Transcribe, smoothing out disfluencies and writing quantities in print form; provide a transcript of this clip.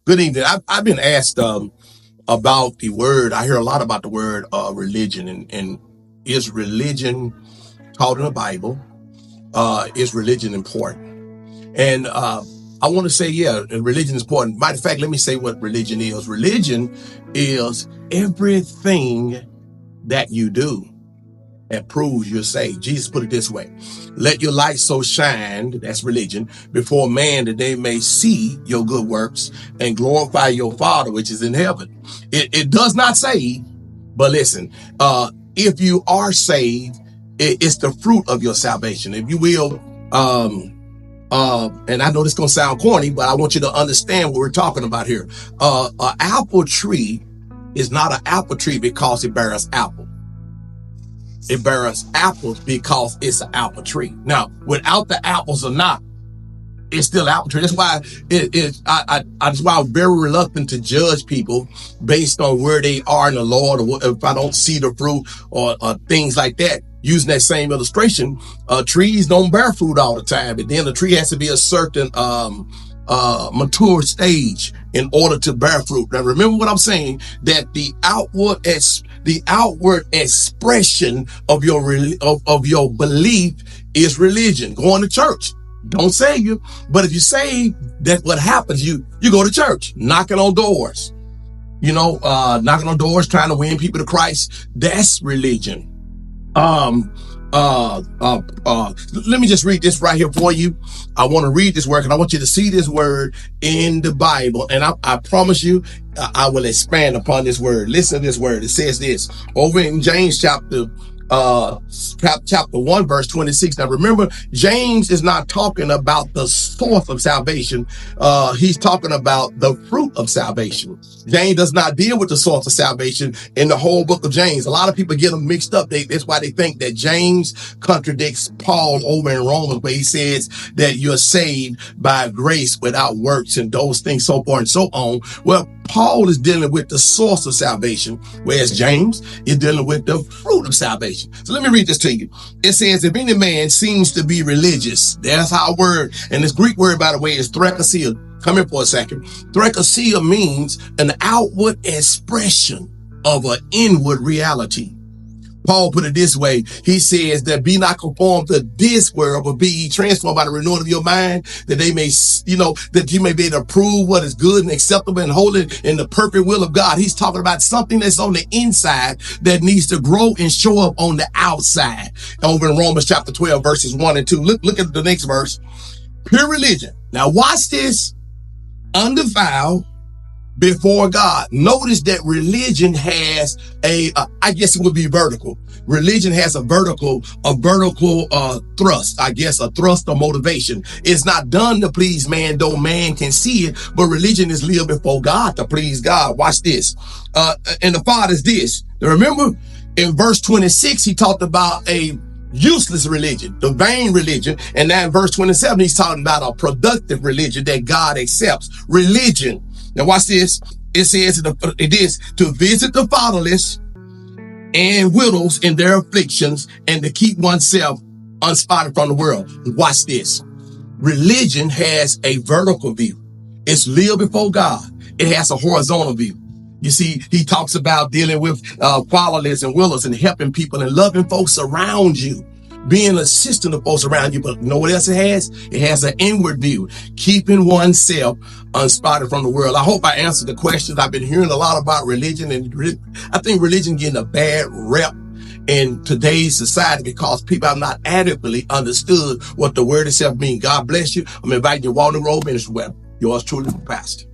Good evening. I've been asked about the word. I hear a lot about the word religion, and is religion taught in the Bible? Is religion important? And I want to say, yeah, religion is important. Matter of fact, let me say what religion is. Religion is everything that you do that proves you're saved. Jesus put it this way: let your light so shine, that's religion, before man that they may see your good works and glorify your Father which is in heaven. It does not say, but listen, if you are saved, it's the fruit of your salvation, if you will. And I know this is gonna sound corny, but I want you to understand what we're talking about here. An apple tree is not an apple tree because it bears apple. It bears apples because it's an apple tree. Now, without the apples or not, it's still an apple tree. That's why that's why I'm very reluctant to judge people based on where they are in the Lord, or if I don't see the fruit or things like that. Using that same illustration, trees don't bear fruit all the time, and then the tree has to be a certain mature stage in order to bear fruit. Now, remember what I'm saying, that the outward expression of your belief is religion. Going to church don't save you, but if you save, that's what happens. You go to church, knocking on doors, knocking on doors, trying to win people to Christ. That's religion. Let me just read this right here for you. I want to read this word, and I want you to see this word in the Bible. And I promise you, I will expand upon this word. Listen to this word. It says this over in James chapter 1 verse 26. Now remember, James is not talking about the source of salvation. He's talking about the fruit of salvation. James does not deal with the source of salvation in the whole book of James. A lot of people get them mixed up. That's why they think that James contradicts Paul over in Romans, where he says that you're saved by grace without works and those things, so forth and so on. Well, Paul is dealing with the source of salvation, whereas James is dealing with the fruit of salvation. So let me read this to you. It says, if any man seems to be religious, that's our word. And this Greek word, by the way, is threkesia. Come here for a second. Threkesia means an outward expression of an inward reality. Paul put it this way. He says that be not conformed to this world, but be ye transformed by the renewing of your mind, that they may, that you may be able to prove what is good and acceptable and holy in the perfect will of God. He's talking about something that's on the inside that needs to grow and show up on the outside. Over in Romans chapter 12, verses 1 and 2. Look at the next verse. Pure religion. Now watch this. Undefiled before God. Notice that religion has I guess it would be vertical. Religion has a vertical thrust, I guess, a thrust or motivation. It's not done to please man, though man can see it, but religion is lived before God to please God. Watch this. And the thought is this. Remember in verse 26, he talked about a useless religion, the vain religion. And now in verse 27, he's talking about a productive religion that God accepts. Religion. Now watch this. It says it is to visit the fatherless and widows in their afflictions and to keep oneself unspotted from the world. Watch this. Religion has a vertical view. It's lived before God. It has a horizontal view. You see, he talks about dealing with fatherless and widows and helping people and loving folks around you, being an assistant to folks around you. But you know what else it has? It has an inward view, keeping oneself unspotted from the world. I hope I answered the questions. I've been hearing a lot about religion, and I think religion getting a bad rep in today's society because people have not adequately understood what the word itself means. God bless you. I'm inviting you to Walnut Ministries. Yours truly, Pastor.